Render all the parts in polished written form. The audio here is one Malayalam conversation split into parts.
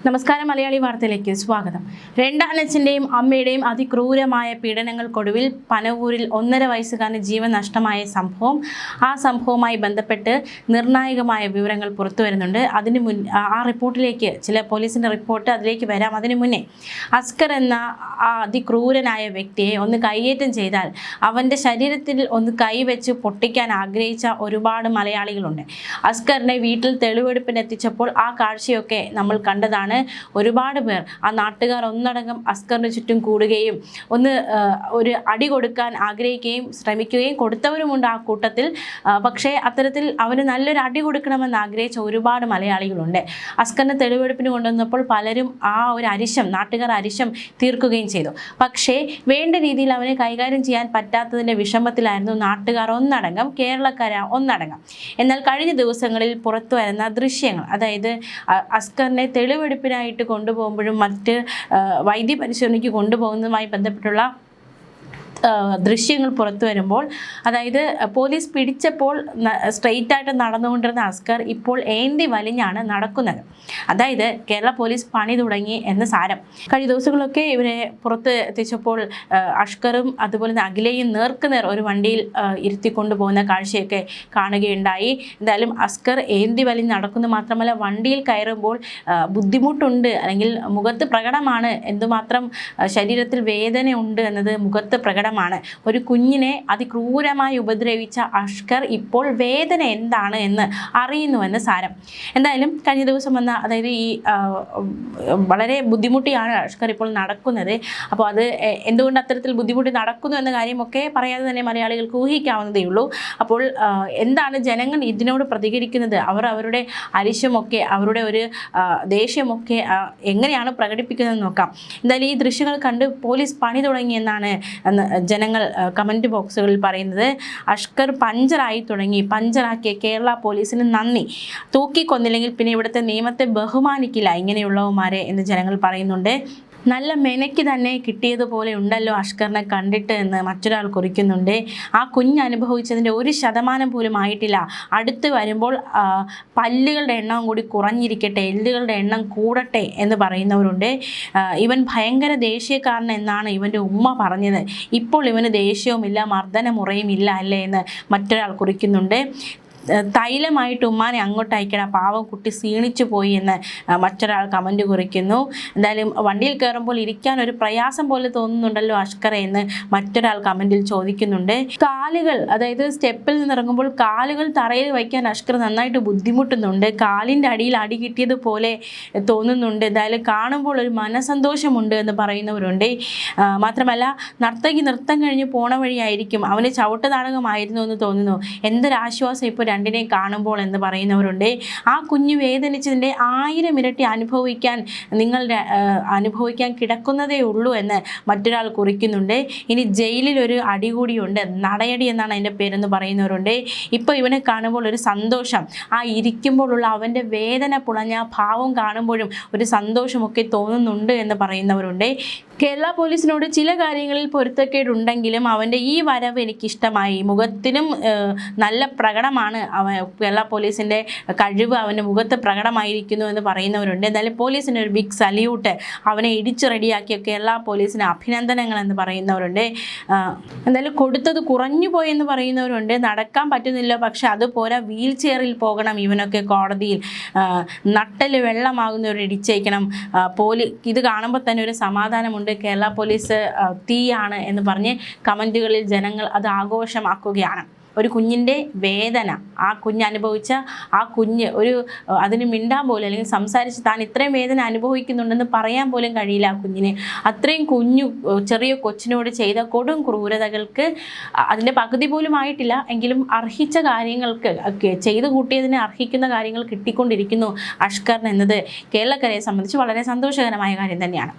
നമസ്കാരം. മലയാളി വാർത്തയിലേക്ക് സ്വാഗതം. രണ്ടാനച്ഛൻ്റെയും അമ്മയുടെയും അതിക്രൂരമായ പീഡനങ്ങൾക്കൊടുവിൽ പനവൂരിൽ 1.5 വയസ്സുകാരന് ജീവൻ നഷ്ടമായ സംഭവം, ആ സംഭവവുമായി ബന്ധപ്പെട്ട് നിർണായകമായ വിവരങ്ങൾ പുറത്തു വരുന്നുണ്ട്. ആ റിപ്പോർട്ടിലേക്ക് ചില പോലീസിൻ്റെ റിപ്പോർട്ട് അതിലേക്ക് വരാം. അതിനു മുന്നേ അസ്കർ എന്ന ആ അതിക്രൂരനായ വ്യക്തിയെ ഒന്ന് കൈയേറ്റം ചെയ്താൽ അവൻ്റെ ശരീരത്തിൽ ഒന്ന് കൈവച്ച് പൊട്ടിക്കാൻ ആഗ്രഹിച്ച ഒരുപാട് മലയാളികളുണ്ട്. അസ്കറിനെ വീട്ടിൽ തെളിവെടുപ്പിനെത്തിച്ചപ്പോൾ ആ കാഴ്ചയൊക്കെ നമ്മൾ കണ്ടതാണ്. ഒരുപാട് പേർ, ആ നാട്ടുകാർ ഒന്നടങ്കം അസ്കറിന് ചുറ്റും കൂടുകയും ഒരു അടി കൊടുക്കാൻ ആഗ്രഹിക്കുകയും ശ്രമിക്കുകയും കൊടുത്തവരുമുണ്ട് ആ കൂട്ടത്തിൽ. പക്ഷേ അത്തരത്തിൽ അവന് നല്ലൊരു അടി കൊടുക്കണമെന്ന് ആഗ്രഹിച്ച ഒരുപാട് മലയാളികളുണ്ട്. അസ്കറിനെ തെളിവെടുപ്പിന് കൊണ്ടുവന്നപ്പോൾ പലരും ആ ഒരു നാട്ടുകാർ അരിശം തീർക്കുകയും ചെയ്തു. പക്ഷേ വേണ്ട രീതിയിൽ അവനെ കൈകാര്യം ചെയ്യാൻ പറ്റാത്തതിൻ്റെ വിഷമത്തിലായിരുന്നു നാട്ടുകാർ ഒന്നടങ്കം, കേരളക്കാർ ഒന്നടങ്കം. എന്നാൽ കഴിഞ്ഞ ദിവസങ്ങളിൽ പുറത്തു വരുന്ന ദൃശ്യങ്ങൾ, അതായത് അസ്കറിനെ തെളിവെടുപ്പിനായിട്ട് കൊണ്ടുപോകുമ്പോഴും മറ്റ് വൈദ്യ പരിശോധനയ്ക്ക് കൊണ്ടുപോകുന്നതുമായി ബന്ധപ്പെട്ടുള്ള ദൃശ്യങ്ങൾ പുറത്തു വരുമ്പോൾ, അതായത് പോലീസ് പിടിച്ചപ്പോൾ സ്ട്രെയിറ്റ് ആയിട്ട് നടന്നുകൊണ്ടിരുന്ന അസ്കർ ഇപ്പോൾ ഏന്തി വലിഞ്ഞാണ് നടക്കുന്നത്. അതായത് കേരള പോലീസ് പണി തുടങ്ങി എന്ന് സാരം. കഴിഞ്ഞ ദിവസങ്ങളൊക്കെ ഇവരെ പുറത്ത് എത്തിച്ചപ്പോൾ അസ്കറും അതുപോലെ തന്നെ അഖിലയും നേർക്കുനേർ ഒരു വണ്ടിയിൽ ഇരുത്തിക്കൊണ്ടു പോകുന്ന കാഴ്ചയൊക്കെ കാണുകയുണ്ടായി. എന്തായാലും അസ്കർ ഏന്തി വലിഞ്ഞ് നടക്കുന്നു മാത്രമല്ല, വണ്ടിയിൽ കയറുമ്പോൾ ബുദ്ധിമുട്ടുണ്ട്, അല്ലെങ്കിൽ മുഖത്ത് പ്രകടമാണ്, എന്തുമാത്രം ശരീരത്തിൽ വേദനയുണ്ട് എന്നത് മുഖത്ത് പ്രകടമാണ്. ഒരു കുഞ്ഞിനെ അതിക്രൂരമായി ഉപദ്രവിച്ച അസ്കർ ഇപ്പോൾ വേദന എന്താണ് എന്ന് അറിയുന്നുവെന്ന് സാരം. എന്തായാലും കഴിഞ്ഞ ദിവസം വന്ന, അതായത് ഈ വളരെ ബുദ്ധിമുട്ടിയാണ് അസ്കർ ഇപ്പോൾ നടക്കുന്നത്. അപ്പോൾ അത് എന്തുകൊണ്ട് അത്തരത്തിൽ ബുദ്ധിമുട്ടി നടക്കുന്നു എന്ന കാര്യമൊക്കെ പറയാതെ തന്നെ മലയാളികൾക്ക് ഊഹിക്കാവുന്നതേ ഉള്ളൂ. അപ്പോൾ എന്താണ് ജനങ്ങൾ ഇതിനോട് പ്രതികരിക്കുന്നത്, അവരുടെ അരിശമൊക്കെ, അവരുടെ ഒരു ദേഷ്യമൊക്കെ എങ്ങനെയാണ് പ്രകടിപ്പിക്കുന്നതെന്ന് നോക്കാം. എന്തായാലും ഈ ദൃശ്യങ്ങൾ കണ്ട് പോലീസ് പണി തുടങ്ങിയെന്നാണ് ജനങ്ങൾ കമൻറ്റ് ബോക്സുകളിൽ പറയുന്നത്. അസ്കർ പഞ്ചറായി തുടങ്ങി, പഞ്ചറാക്കിയ കേരള പോലീസിന് നന്ദി, തൂക്കിക്കൊന്നില്ലെങ്കിൽ പിന്നെ ഇവിടുത്തെ നിയമത്തെ ബഹുമാനിക്കില്ല ഇങ്ങനെയുള്ളവന്മാരെ എന്ന് ജനങ്ങൾ പറയുന്നുണ്ട്. നല്ല മെനയ്ക്ക് തന്നെ കിട്ടിയതുപോലെ ഉണ്ടല്ലോ അസ്കറിനെ കണ്ടിട്ട് എന്ന് മറ്റൊരാൾ കുറിക്കുന്നുണ്ട്. ആ കുഞ്ഞ് അനുഭവിച്ചതിൻ്റെ 1% പോലും ആയിട്ടില്ല. അടുത്ത് വരുമ്പോൾ പല്ലുകളുടെ എണ്ണം കൂടി കുറഞ്ഞിരിക്കട്ടെ, എല്ലുകളുടെ എണ്ണം കൂടട്ടെ എന്ന് പറയുന്നവരുണ്ട്. ഇവൻ ഭയങ്കര ദേഷ്യക്കാരൻ എന്നാണ് ഇവൻ്റെ ഉമ്മ പറഞ്ഞത്. ഇപ്പോൾ ഇവന് ദേഷ്യവുമില്ല, മർദ്ദനമുറയും ഇല്ല അല്ലേ എന്ന് മറ്റൊരാൾ കുറിക്കുന്നുണ്ട്. തൈലമായിട്ട് ഉമ്മാനെ അങ്ങോട്ട് അയക്കണം, പാവം കുട്ടി ക്ഷീണിച്ചു പോയി എന്ന് മറ്റൊരാൾ കമൻറ്റ് കുറിക്കുന്നു. എന്തായാലും വണ്ടിയിൽ കയറുമ്പോൾ ഇരിക്കാൻ ഒരു പ്രയാസം പോലെ തോന്നുന്നുണ്ടല്ലോ അസ്കറെ എന്ന് മറ്റൊരാൾ കമൻറ്റിൽ ചോദിക്കുന്നുണ്ട്. കാലുകൾ, അതായത് സ്റ്റെപ്പിൽ നിന്നിറങ്ങുമ്പോൾ കാലുകൾ തറയിൽ വയ്ക്കാൻ അസ്കർ നന്നായിട്ട് ബുദ്ധിമുട്ടുന്നുണ്ട്. കാലിൻ്റെ അടിയിൽ അടി കിട്ടിയതുപോലെ തോന്നുന്നുണ്ട്. എന്തായാലും കാണുമ്പോൾ ഒരു മനസന്തോഷമുണ്ട് എന്ന് പറയുന്നവരുണ്ട്. മാത്രമല്ല, നർത്തകി നൃത്തം കഴിഞ്ഞ് പോണ വഴിയായിരിക്കും, അവന് ചവിട്ട് നാടകമായിരുന്നു എന്ന് തോന്നുന്നു, എന്തൊരാശ്വാസം ഇപ്പോൾ രണ്ടിനെയും കാണുമ്പോൾ എന്ന് പറയുന്നവരുണ്ട്. ആ കുഞ്ഞ് വേദനിച്ചതിൻ്റെ 1000 ഇരട്ടി അനുഭവിക്കാൻ കിടക്കുന്നതേ ഉള്ളൂ എന്ന് മറ്റൊരാൾ കുറിക്കുന്നുണ്ട്. ഇനി ജയിലിൽ ഒരു അടി കൂടിയുണ്ട്, നടയടി എന്നാണ് അതിൻ്റെ പേരെന്ന് പറയുന്നവരുണ്ട്. ഇപ്പോൾ ഇവനെ കാണുമ്പോൾ ഒരു സന്തോഷം, ആ ഇരിക്കുമ്പോഴുള്ള അവൻ്റെ വേദന പുളഞ്ഞ ഭാവം കാണുമ്പോഴും ഒരു സന്തോഷമൊക്കെ തോന്നുന്നുണ്ട് എന്ന് പറയുന്നവരുണ്ട്. കേരള പോലീസിനോട് ചില കാര്യങ്ങളിൽ പൊരുത്തക്കേടുണ്ടെങ്കിലും അവൻ്റെ ഈ വരവ് എനിക്കിഷ്ടമായി, മുഖത്തിനും നല്ല പ്രകടമാണ്, കേരള പോലീസിൻ്റെ കഴിവ് അവൻ്റെ മുഖത്ത് പ്രകടമായിരിക്കുന്നു എന്ന് പറയുന്നവരുണ്ട്. എന്തായാലും പോലീസിന് ഒരു ബിഗ് സല്യൂട്ട്, അവനെ ഇടിച്ച് റെഡിയാക്കിയ കേരള പോലീസിന് അഭിനന്ദനങ്ങൾ എന്ന് പറയുന്നവരുണ്ട്. എന്തായാലും കൊടുത്തത് കുറഞ്ഞു പോയെന്ന് പറയുന്നവരുണ്ട്. നടക്കാൻ പറ്റുന്നില്ല, പക്ഷെ അതുപോലെ വീൽ ചെയറിൽ പോകണം ഇവനൊക്കെ കോടതിയിൽ, നട്ടല് വെള്ളമാകുന്നവർ ഇടിച്ചേക്കണം. ഇത് കാണുമ്പോൾ തന്നെ ഒരു സമാധാനമുണ്ട്. കേരള പോലീസ് തീയാണ് എന്ന് പറഞ്ഞ് കമൻറ്റുകളിൽ ജനങ്ങൾ അത് ആഘോഷമാക്കുകയാണ്. ഒരു കുഞ്ഞിൻ്റെ വേദന, ആ കുഞ്ഞ് അനുഭവിച്ച ആ കുഞ്ഞ് അതിന് മിണ്ടാൻ പോലും, അല്ലെങ്കിൽ സംസാരിച്ച് താൻ ഇത്രയും വേദന അനുഭവിക്കുന്നുണ്ടെന്ന് പറയാൻ പോലും കഴിയില്ല ആ കുഞ്ഞിന്. അത്രയും ചെറിയ കൊച്ചിനോട് ചെയ്ത കൊടും ക്രൂരതകൾക്ക് അതിൻ്റെ പകുതി പോലും ആയിട്ടില്ല, എങ്കിലും അർഹിച്ച കാര്യങ്ങൾക്ക്, ചെയ്തു കൂട്ടിയതിന് അർഹിക്കുന്ന കാര്യങ്ങൾ കിട്ടിക്കൊണ്ടിരിക്കുന്നു അസ്കറിന് എന്നത് കേരളക്കരയെ സംബന്ധിച്ച് വളരെ സന്തോഷകരമായ കാര്യം തന്നെയാണ്.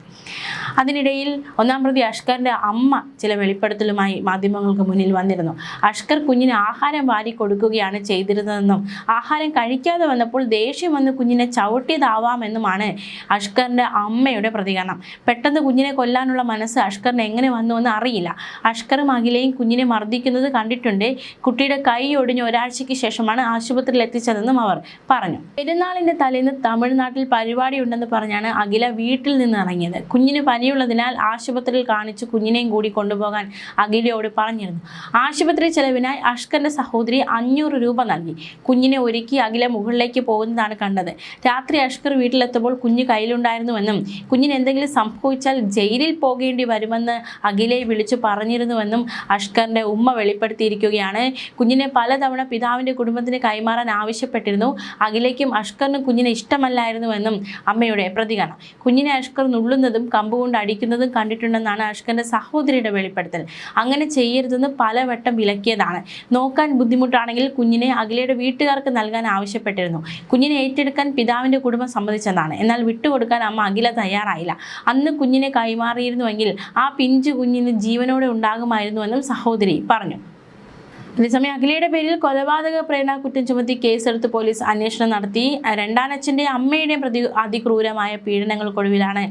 അതിനിടയിൽ 1-ാം പ്രതി അസ്കറിൻ്റെ അമ്മ ചില വെളിപ്പെടുത്തലുമായി മാധ്യമങ്ങൾക്ക് മുന്നിൽ വന്നിരുന്നു. അസ്കർ കുഞ്ഞിനെ കുഞ്ഞിന് ആഹാരം വാരി കൊടുക്കുകയാണ് ചെയ്തിരുന്നതെന്നും ആഹാരം കഴിക്കാതെ വന്നപ്പോൾ ദേഷ്യം വന്ന് കുഞ്ഞിനെ ചവിട്ടിയതാവാമെന്നുമാണ് അഷ്കറിൻ്റെ അമ്മയുടെ പ്രതികരണം. പെട്ടെന്ന് കുഞ്ഞിനെ കൊല്ലാനുള്ള മനസ്സ് അഷ്കറിന് എങ്ങനെ വന്നുവെന്ന് അറിയില്ല. അഷ്കറും അഖിലയും കുഞ്ഞിനെ മർദ്ദിക്കുന്നത് കണ്ടിട്ടുണ്ട്. കുട്ടിയുടെ കൈ ഒടിഞ്ഞ് ഒരാഴ്ചയ്ക്ക് ശേഷമാണ് ആശുപത്രിയിൽ എത്തിച്ചതെന്നും അവർ പറഞ്ഞു. പെരുന്നാളിൻ്റെ തലേന്ന് തമിഴ്നാട്ടിൽ പരിപാടി ഉണ്ടെന്ന് പറഞ്ഞാണ് അഖില വീട്ടിൽ നിന്ന് ഇറങ്ങിയത്. കുഞ്ഞിന് പനിയുള്ളതിനാൽ ആശുപത്രിയിൽ കാണിച്ച് കുഞ്ഞിനെയും കൂടി കൊണ്ടുപോകാൻ അഖിലയോട് പറഞ്ഞിരുന്നു. ആശുപത്രി ചെലവിനായി അഷ്കറിന്റെ സഹോദരി 500 രൂപ നൽകി. കുഞ്ഞിനെ ഒരുക്കി അഖില മുകളിലേക്ക് പോകുന്നതാണ് കണ്ടത്. രാത്രി അഷ്കർ വീട്ടിലെത്തുമ്പോൾ കുഞ്ഞ് കയ്യിലുണ്ടായിരുന്നുവെന്നും കുഞ്ഞിന് എന്തെങ്കിലും സംഭവിച്ചാൽ ജയിലിൽ പോകേണ്ടി വരുമെന്ന് അഖിലയെ വിളിച്ചു പറഞ്ഞിരുന്നുവെന്നും അഷ്കറിന്റെ ഉമ്മ വെളിപ്പെടുത്തിയിരിക്കുകയാണ്. കുഞ്ഞിനെ പലതവണ പിതാവിന്റെ കുടുംബത്തിന് കൈമാറാൻ ആവശ്യപ്പെട്ടിരുന്നു. അഖിലയ്ക്കും അഷ്കറിനും കുഞ്ഞിനെ ഇഷ്ടമല്ലായിരുന്നുവെന്നും അമ്മയുടെ പ്രതികരണം. കുഞ്ഞിനെ അഷ്കർ നുള്ളുന്നതും കമ്പുകൊണ്ട് അടിക്കുന്നതും കണ്ടിട്ടുണ്ടെന്നാണ് അഷ്കറിന്റെ സഹോദരിയുടെ വെളിപ്പെടുത്തൽ. അങ്ങനെ ചെയ്യരുതെന്ന് പലവട്ടം വിലക്കിയതാണ്. നോക്കാൻ ബുദ്ധിമുട്ടാണെങ്കിൽ കുഞ്ഞിനെ അഖിലയുടെ വീട്ടുകാർക്ക് നൽകാൻ ആവശ്യപ്പെട്ടിരുന്നു. കുഞ്ഞിനെ ഏറ്റെടുക്കാൻ പിതാവിന്റെ കുടുംബം സമ്മതിച്ചതാണ്. എന്നാൽ വിട്ടുകൊടുക്കാൻ അമ്മ അഖില തയ്യാറായില്ല. അന്ന് കുഞ്ഞിനെ കൈമാറിയിരുന്നുവെങ്കിൽ ആ പിഞ്ചു കുഞ്ഞിന് ജീവനോടെ ഉണ്ടാകുമായിരുന്നുവെന്നും സഹോദരി പറഞ്ഞു. അതേസമയം അഖിലയുടെ പേരിൽ കൊലപാതക പ്രേരണക്കുറ്റം ചുമത്തി കേസെടുത്ത് പോലീസ് അന്വേഷണം നടത്തി. രണ്ടാനച്ഛൻ്റെയും അമ്മയുടെയും അതിക്രൂരമായ പീഡനങ്ങൾക്കൊടുവിലാണ്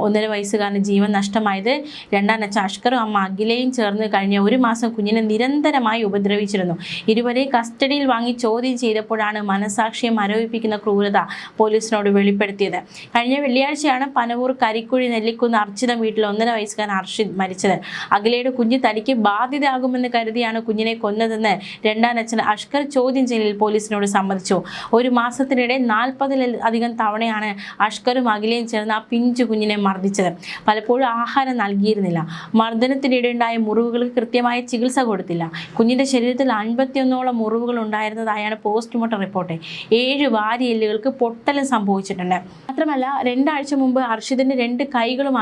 1.5 വയസ്സുകാരന് ജീവൻ നഷ്ടമായത്. രണ്ടാനച്ഛൻ അഷ്കറും അമ്മ അഖിലയും ചേർന്ന് കഴിഞ്ഞ 1 മാസം കുഞ്ഞിനെ നിരന്തരമായി ഉപദ്രവിച്ചിരുന്നു. ഇരുവരെയും കസ്റ്റഡിയിൽ വാങ്ങി ചോദ്യം ചെയ്തപ്പോഴാണ് മനസാക്ഷിയെ മരവിപ്പിക്കുന്ന ക്രൂരത പോലീസിനോട് വെളിപ്പെടുത്തിയത്. കഴിഞ്ഞ വെള്ളിയാഴ്ചയാണ് പനവൂർ കരിക്കുഴി നെല്ലിക്കുന്ന് അർച്ചിതം വീട്ടിൽ 1.5 വയസ്സുകാരൻ അർഷിദ് മരിച്ചത്. അഖിലയുടെ കുഞ്ഞ് തനിക്ക് ബാധ്യതയാകുമെന്ന് കരുതിയാണ് കുഞ്ഞിനെ കൊന്നതെന്ന് രണ്ടാനച്ഛൻ അഷ്കർ ചോദ്യം ചെയ്യലിൽ പോലീസിനോട് സമ്മതിച്ചു. 1 മാസത്തിനിടെ 40-ലധികം തവണയാണ് അഷ്കറും അഖിലയും ചേർന്ന് ആ പിഞ്ചു കുഞ്ഞിനെ മർദ്ദിച്ചത്. പലപ്പോഴും ആഹാരം നൽകിയിരുന്നില്ല. മർദ്ദനത്തിനിടെയുണ്ടായ മുറിവുകൾക്ക് കൃത്യമായ ചികിത്സ കൊടുത്തില്ല. കുഞ്ഞിന്റെ ശരീരത്തിൽ 51ഓളം മുറിവുകൾ ഉണ്ടായിരുന്നതായാണ് പോസ്റ്റ്മോർട്ടം റിപ്പോർട്ട്. 7 വാരിയെല്ലുകൾക്ക് പൊട്ടലും സംഭവിച്ചിട്ടുണ്ട്. മാത്രമല്ല 2 ആഴ്ച മുമ്പ് അർഷിദിന്റെ 2 കൈകളും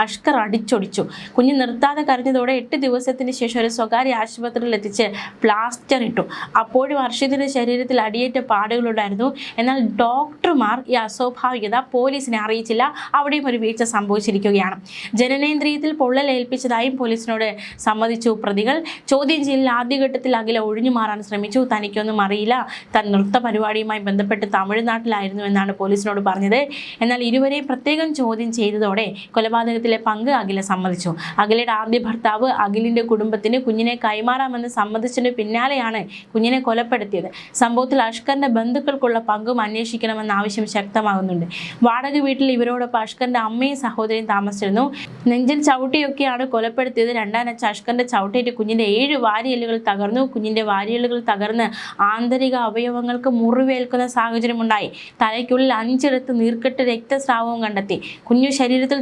അഷ്കർ അടിച്ചൊടിച്ചു. കുഞ്ഞ് നിർത്താതെ കരഞ്ഞതോടെ 8 ദിവസത്തിന് ശേഷം ഒരു സ്വകാര്യ ആശുപത്രിയിൽ എത്തിച്ച് പ്ലാസ്റ്റർ ഇട്ടു. അപ്പോഴും അർഷിദിന്റെ ശരീരത്തിൽ അടിയേറ്റ പാടുകളുണ്ടായിരുന്നു. എന്നാൽ ഡോക്ടർമാർ ഈ അസ്വാഭാവികത പോലീസിനെ അറിയിച്ചില്ല. അവിടെയും ഒരു വീഴ്ച സംഭവിച്ചിരിക്കുകയാണ്. ജനനേന്ദ്രിയത്തിൽ പൊള്ളലേൽപ്പിച്ചതായും പോലീസിനോട് സമ്മതിച്ചു പ്രതികൾ. ചോദ്യം ചെയ്യലിൽ ആദ്യഘട്ടത്തിൽ അഖില ഒഴിഞ്ഞു മാറാൻ ശ്രമിച്ചു. തനിക്കൊന്നും അറിയില്ല, താൻ നൃത്ത പരിപാടിയുമായി ബന്ധപ്പെട്ട് തമിഴ്നാട്ടിലായിരുന്നു എന്നാണ് പോലീസിനോട് പറഞ്ഞത്. എന്നാൽ ഇരുവരെയും പ്രത്യേകം ചോദ്യം ചെയ്തതോടെ കൊലപാതകത്തിലെ പങ്ക് അഖില സമ്മതിച്ചു. അഖിലയുടെ ആദ്യ ഭർത്താവ് അഖിലിന്റെ കുടുംബത്തിന് കുഞ്ഞിനെ കൈമാറാമെന്ന് സമ്മതിച്ചതിന് പിന്നാലെയാണ് കുഞ്ഞിനെ കൊലപ്പെടുത്തിയത്. സംഭവത്തിൽ അഷ്കറിന്റെ ബന്ധുക്കൾക്കുള്ള പങ്കും അന്വേഷിക്കണമെന്ന ആവശ്യം ശക്തമാകുന്നുണ്ട്. വാടക വീട്ടിൽ ഇവരോടൊപ്പം അഷ്കറിന്റെ അമ്മയും സഹോദരിയും താമസിച്ചിരുന്നു. നെഞ്ചിൽ ചവിട്ടിയൊക്കെയാണ് കൊലപ്പെടുത്തിയത്. രണ്ടാനച്ഛൻ അഷ്കറിന്റെ ചവിട്ടേറ്റ് കുഞ്ഞിന്റെ 7 വാരിയെല്ലുകൾ തകർന്നു. കുഞ്ഞിന്റെ വാരിയെല്ലുകൾ തകർന്ന് ആന്തരിക അവയവങ്ങൾക്ക് മുറിവേൽക്കുന്ന സാഹചര്യമുണ്ടായി. തലയ്ക്കുള്ളിൽ 5 ഇടത്ത് നീർക്കെട്ട് രക്തസ്രാവവും കണ്ടെത്തി. കുഞ്ഞു ശരീരത്തിൽ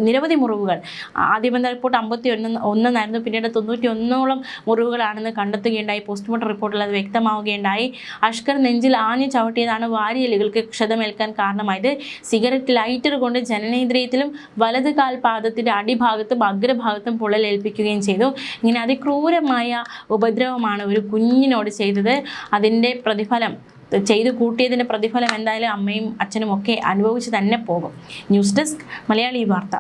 നിരവധി മുറിവുകൾ. ആദ്യം വന്ന റിപ്പോർട്ട് 51 പിന്നീട് 91ഓളം മുറിവുകളാണെന്ന് കണ്ടെത്തുകയുണ്ടായി. പോസ്റ്റ്മോർട്ടം റിപ്പോർട്ടിൽ അത് വ്യക്തമാവുകയുണ്ടായി. അഷ്കർ നെഞ്ചിൽ ആഞ്ഞു ചവിട്ടിയതാണ് വാരിയെല്ലുകൾക്ക് ക്ഷതമേൽക്കാൻ കാരണമായത്. സിഗരറ്റ് ലൈറ്റർ കൊണ്ട് ജനനേന്ദ്രിയത്തിലും വലത് കാൽപാദത്തിന്റെ അടിഭാഗത്തും അഗ്രഭാഗത്തും പൊള്ളലേൽപ്പിക്കുകയും ചെയ്തു. ഇങ്ങനെ അതിക്രൂരമായ ഉപദ്രവമാണ് ഒരു കുഞ്ഞിനോട് ചെയ്തത്. അതിൻ്റെ പ്രതിഫലം ചെയ്തു കൂട്ടിയതിൻ്റെ പ്രതിഫലം എന്തായാലും അമ്മയും അച്ഛനും ഒക്കെ അനുഭവിച്ച് തന്നെ പോകും. ന്യൂസ് ഡെസ്ക് മലയാളി വാർത്ത.